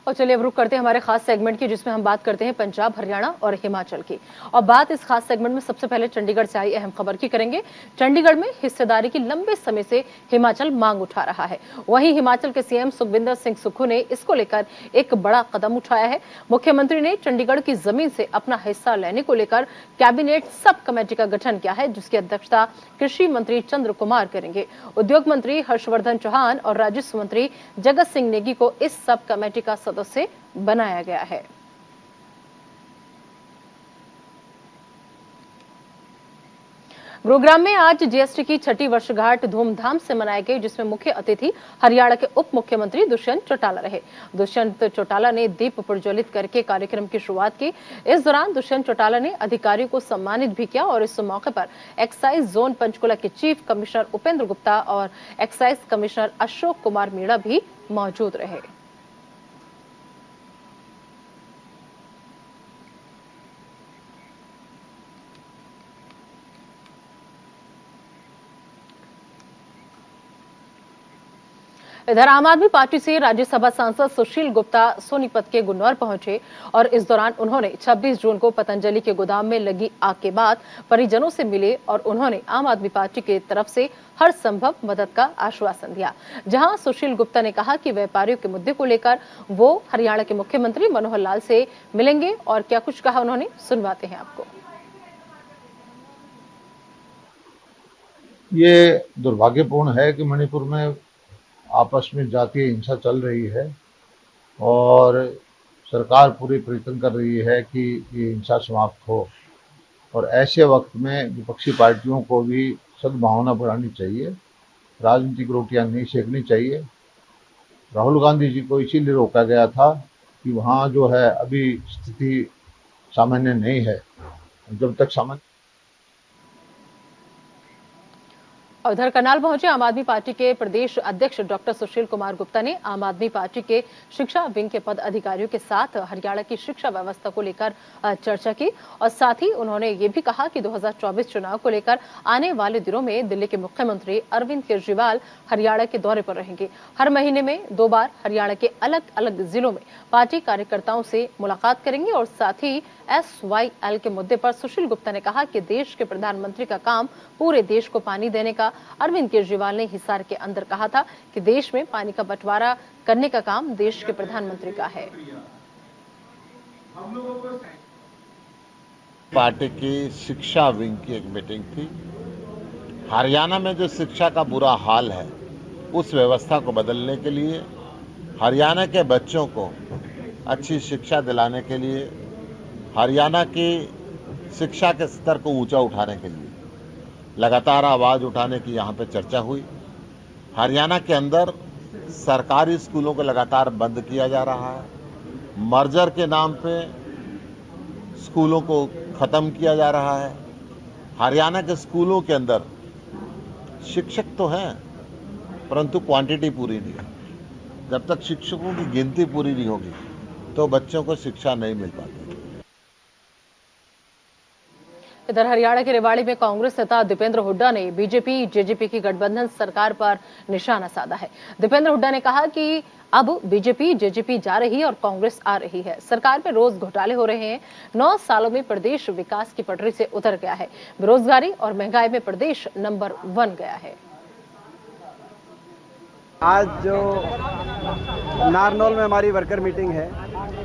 और चलिए अब रुक करते हैं हमारे खास सेगमेंट की, जिसमें हम बात करते हैं पंजाब, हरियाणा और हिमाचल की। और बात इस खास सेगमेंट में सबसे पहले चंडीगढ़ से आई अहम खबर की करेंगे। चंडीगढ़ में हिस्सेदारी की लंबे समय से हिमाचल मांग उठा रहा है। वहीं हिमाचल के सीएम सुखविंदर सिंह सुक्खू ने इसको लेकर एक बड़ा कदम उठाया है। मुख्यमंत्री ने चंडीगढ़ की जमीन से अपना हिस्सा लेने को लेकर कैबिनेट सब कमेटी का गठन किया है, जिसकी अध्यक्षता कृषि मंत्री चंद्र कुमार करेंगे। उद्योग मंत्री हर्षवर्धन चौहान और राजस्व मंत्री जगत सिंह नेगी को इस सब कमेटी का सदस्य बनाया गया है। गुरुग्राम में आज जीएसटी की 6ठी वर्षगांठ धूमधाम से मनाई गई, जिसमें मुख्य अतिथि हरियाणा के उप मुख्यमंत्री दुष्यंत चौटाला रहे। दुष्यंत चौटाला ने दीप प्रज्वलित करके कार्यक्रम की शुरुआत की। इस दौरान दुष्यंत चौटाला ने अधिकारियों को सम्मानित भी किया और इस मौके पर एक्साइज जोन पंचकुला के चीफ कमिश्नर उपेंद्र गुप्ता और एक्साइज कमिश्नर अशोक कुमार मीणा भी मौजूद रहे। इधर आम आदमी पार्टी से राज्यसभा सांसद सुशील गुप्ता सोनीपत के गुन्नौर पहुंचे और इस दौरान उन्होंने 26 जून को पतंजलि के गोदाम में लगी आग के बाद परिजनों से मिले और उन्होंने आम आदमी पार्टी की तरफ से हर संभव मदद का आश्वासन दिया। जहां सुशील गुप्ता ने कहा कि व्यापारियों के मुद्दे को लेकर वो हरियाणा के मुख्यमंत्री मनोहर लाल से मिलेंगे और क्या कुछ कहा उन्होंने, सुनवाते हैं आपको। ये दुर्भाग्यपूर्ण है कि मणिपुर में आपस में जातीय हिंसा चल रही है और सरकार पूरी प्रयत्न कर रही है कि ये हिंसा समाप्त हो। और ऐसे वक्त में विपक्षी पार्टियों को भी सद्भावना बढ़ानी चाहिए, राजनीतिक रोटियां नहीं सेकनी चाहिए। राहुल गांधी जी को इसीलिए रोका गया था कि वहाँ जो है अभी स्थिति सामान्य नहीं है। जब तक सामान्य उधर करनाल पहुंचे आम आदमी पार्टी के प्रदेश अध्यक्ष डॉक्टर सुशील कुमार गुप्ता ने आम आदमी पार्टी के शिक्षा विंग के पद अधिकारियों के साथ हरियाणा की शिक्षा व्यवस्था को लेकर चर्चा की और साथ ही उन्होंने ये भी कहा कि 2024 चुनाव को लेकर आने वाले दिनों में दिल्ली के मुख्यमंत्री अरविंद केजरीवाल हरियाणा के दौरे पर रहेंगे। हर महीने में 2 बार हरियाणा के अलग अलग जिलों में पार्टी कार्यकर्ताओं से मुलाकात करेंगे और साथ ही SYL के मुद्दे पर सुशील गुप्ता ने कहा कि देश के प्रधानमंत्री का काम पूरे देश को पानी देने का। अरविंद केजरीवाल ने हिसार के अंदर कहा था कि देश में पानी का बंटवारा करने का काम देश के प्रधानमंत्री का है। पार्टी की शिक्षा विंग की एक मीटिंग थी। हरियाणा में जो शिक्षा का बुरा हाल है उस व्यवस्था को बदलने के लिए, हरियाणा के बच्चों को अच्छी शिक्षा दिलाने के लिए, हरियाणा की शिक्षा के स्तर को ऊंचा उठाने के लिए लगातार आवाज़ उठाने की यहाँ पे चर्चा हुई। हरियाणा के अंदर सरकारी स्कूलों को लगातार बंद किया जा रहा है। मर्जर के नाम पे स्कूलों को ख़त्म किया जा रहा है। हरियाणा के स्कूलों के अंदर शिक्षक तो हैं परंतु क्वांटिटी पूरी नहीं है। जब तक शिक्षकों की गिनती पूरी नहीं होगी तो बच्चों को शिक्षा नहीं मिल पाती। इधर हरियाणा के रेवाड़ी में कांग्रेस नेता दीपेंद्र हुड्डा ने बीजेपी जेजेपी की गठबंधन सरकार पर निशाना साधा है। दीपेंद्र हुड्डा ने कहा कि अब बीजेपी जेजेपी जा रही है और कांग्रेस आ रही है। सरकार में रोज घोटाले हो रहे हैं। 9 सालों में प्रदेश विकास की पटरी से उतर गया है। बेरोजगारी और महंगाई में प्रदेश नंबर 1 गया है। आज जो नारनौल में हमारी वर्कर मीटिंग है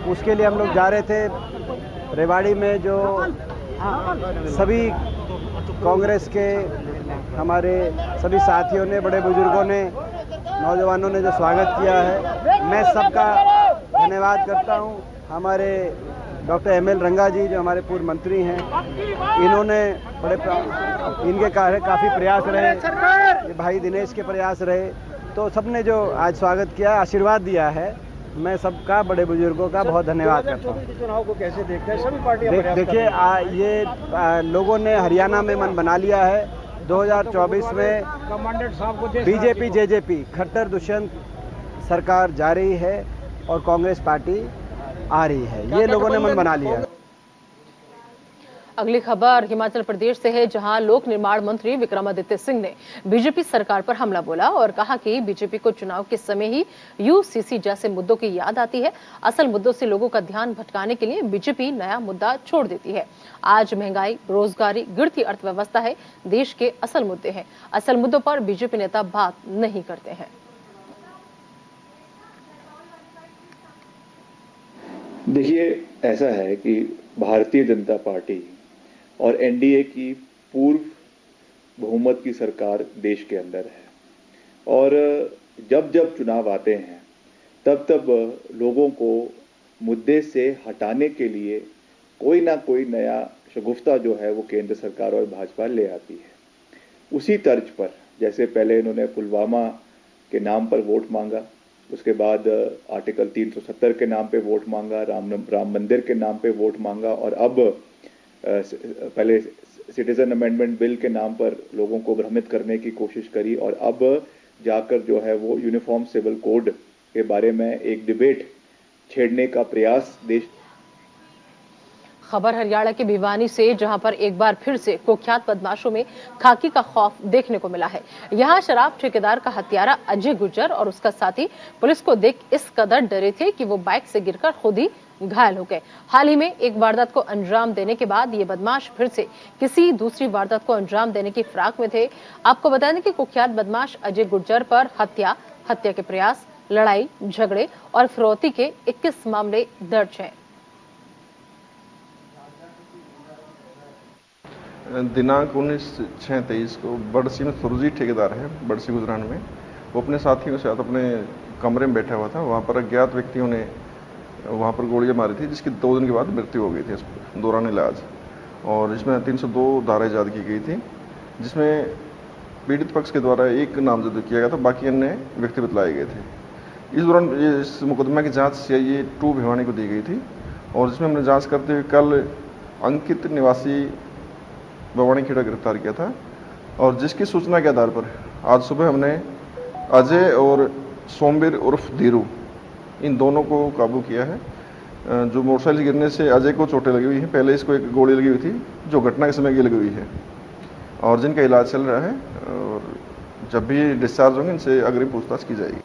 उसके लिए हम लोग जा रहे थे। रेवाड़ी में जो सभी कांग्रेस के हमारे सभी साथियों ने, बड़े बुजुर्गों ने, नौजवानों ने जो स्वागत किया है, मैं सबका धन्यवाद करता हूं। हमारे डॉक्टर ML रंगा जी जो हमारे पूर्व मंत्री हैं, इन्होंने इनके काफ़ी प्रयास रहे, भाई दिनेश के प्रयास रहे, तो सबने जो आज स्वागत किया, आशीर्वाद दिया है, मैं सबका, बड़े बुजुर्गों का बहुत धन्यवाद करता हूँ। चुनाव को कैसे देखते हैं सभी पार्टियां? देखिए ये लोगों ने हरियाणा में मन बना लिया है। 2024 में कमांडेंट साहब को बीजेपी जेजेपी खट्टर दुष्यंत सरकार जा रही है और कांग्रेस पार्टी आ रही है। ये लोगों ने मन बना लिया है। अगली खबर हिमाचल प्रदेश से है, जहां लोक निर्माण मंत्री विक्रमादित्य सिंह ने बीजेपी सरकार पर हमला बोला और कहा कि बीजेपी को चुनाव के समय ही यूसीसी जैसे मुद्दों की याद आती है। असल मुद्दों से लोगों का ध्यान भटकाने के लिए बीजेपी नया मुद्दा छोड़ देती है। आज महंगाई, रोजगारी, गिरती अर्थव्यवस्था है देश के असल मुद्दे हैं। असल मुद्दों पर बीजेपी नेता बात नहीं करते हैं। देखिए, ऐसा है कि भारतीय जनता पार्टी और एनडीए की पूर्व बहुमत की सरकार देश के अंदर है और जब जब चुनाव आते हैं तब तब लोगों को मुद्दे से हटाने के लिए कोई ना कोई नया शगुफ्ता जो है वो केंद्र सरकार और भाजपा ले आती है। उसी तर्ज पर जैसे पहले इन्होंने पुलवामा के नाम पर वोट मांगा, उसके बाद आर्टिकल 370 के नाम पे वोट मांगा, राम मंदिर के नाम पे वोट मांगा और अब पहले सिटीजन अमेंडमेंट बिल के नाम पर लोगों को भ्रमित करने की कोशिश करी और अब जाकर जो है वो यूनिफॉर्म सिविल कोड के बारे में एक डिबेट छेड़ने का प्रयास देश। खबर हरियाणा के भिवानी से, जहां पर एक बार फिर से कुख्यात बदमाशों में खाकी का खौफ देखने को मिला है। यहां शराब ठेकेदार का हत्यारा अजय गुर्जर और उसका साथी पुलिस को देख इस कदर डरे थे कि वो बाइक से गिरकर खुद ही घायल हो गए। हाल ही में एक वारदात को अंजाम देने के बाद ये बदमाश फिर से किसी दूसरी वारदात को अंजाम देने की फिराक में थे। आपको बता दें कि कुख्यात बदमाश अजय गुर्जर पर हत्या के प्रयास, लड़ाई झगड़े और फिरौती के 21 मामले दर्ज हैं। दिनांक 19/6/23 को बड़सी में सुरजी ठेकेदार है, बड़सी गुजरान में, वो अपने साथियों के साथ अपने कमरे में बैठा हुआ था। वहाँ पर अज्ञात व्यक्तियों ने वहाँ पर गोलियां मारी थी, जिसकी 2 दिन के बाद मृत्यु हो गई थी इस दौरान इलाज, और इसमें 302 धारा ईजाद की गई थी, जिसमें पीड़ित पक्ष के द्वारा एक नामजद किया गया था, बाकी अन्य व्यक्ति बतलाए गए थे। इस दौरान इस मुकदमा की जाँच CIA 2 भिवानी को दी गई थी और जिसमें हमने जाँच करते हुए कल अंकित निवासी बवानी खेड़ा गिरफ्तार किया था और जिसकी सूचना के आधार पर आज सुबह हमने अजय और सोमवीर उर्फ धीरू, इन दोनों को काबू किया है। जो मोटरसाइकिल गिरने से अजय को चोटें लगी हुई हैं, पहले इसको एक गोली लगी हुई थी जो घटना के समय की लगी हुई है और जिनका इलाज चल रहा है और जब भी डिस्चार्ज होंगे इनसे अग्रिम पूछताछ की जाएगी।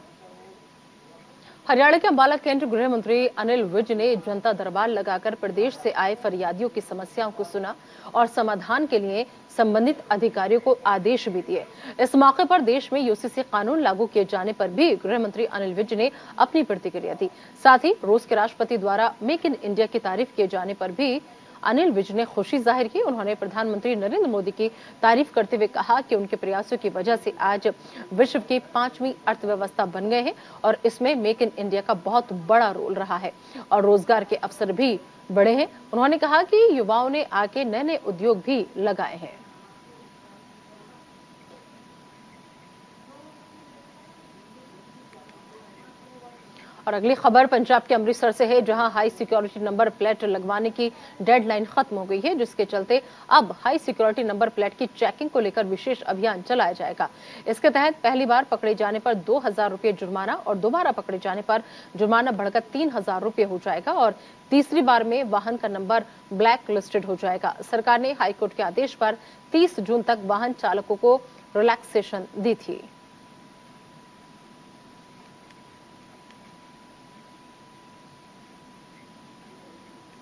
हरियाणा के अंबाला केंद्रीय गृह मंत्री अनिल विज ने जनता दरबार लगाकर प्रदेश से आए फरियादियों की समस्याओं को सुना और समाधान के लिए संबंधित अधिकारियों को आदेश भी दिए। इस मौके पर देश में यूसीसी कानून लागू किए जाने पर भी गृह मंत्री अनिल विज ने अपनी प्रतिक्रिया दी। साथ ही रूस के राष्ट्रपति द्वारा मेक इन इंडिया की तारीफ किए जाने पर भी अनिल विज ने खुशी जाहिर की। उन्होंने प्रधानमंत्री नरेंद्र मोदी की तारीफ करते हुए कहा कि उनके प्रयासों की वजह से आज विश्व की 5वीं अर्थव्यवस्था बन गए हैं और इसमें मेक इन इंडिया का बहुत बड़ा रोल रहा है और रोजगार के अवसर भी बढ़े हैं। उन्होंने कहा कि युवाओं ने आके नए नए उद्योग भी लगाए हैं। और अगली खबर पंजाब के अमृतसर से है, जहां हाई सिक्योरिटी नंबर प्लेट लगवाने की डेडलाइन खत्म हो गई है, जिसके चलते अब हाई सिक्योरिटी नंबर प्लेट की चेकिंग को लेकर विशेष अभियान चलाया जाएगा। इसके तहत पहली बार पकड़े जाने पर 2000 रुपये जुर्माना और दोबारा पकड़े जाने पर जुर्माना बढ़कर 3000 रुपये हो जाएगा और तीसरी बार में वाहन का नंबर ब्लैक लिस्टेड हो जाएगा। सरकार ने हाईकोर्ट के आदेश पर 30 जून तक वाहन चालकों को रिलैक्सेशन दी थी।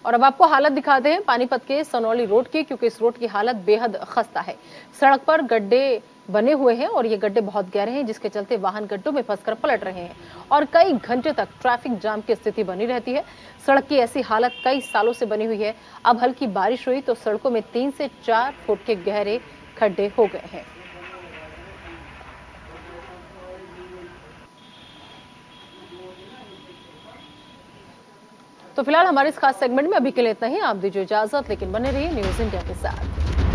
और अब आपको हालत दिखाते हैं पानीपत के सनौली रोड की, क्योंकि इस रोड की हालत बेहद खस्ता है। सड़क पर गड्ढे बने हुए हैं और ये गड्ढे बहुत गहरे हैं, जिसके चलते वाहन गड्ढों में फंसकर पलट रहे हैं और कई घंटे तक ट्रैफिक जाम की स्थिति बनी रहती है। सड़क की ऐसी हालत कई सालों से बनी हुई है। अब हल्की बारिश हुई तो सड़कों में 3 से 4 फुट के गहरे खड्डे हो गए हैं। तो फिलहाल हमारे इस खास सेगमेंट में अभी के लिए इतना ही। आप दीजिए इजाजत, लेकिन बने रहिए न्यूज़ इंडिया के साथ।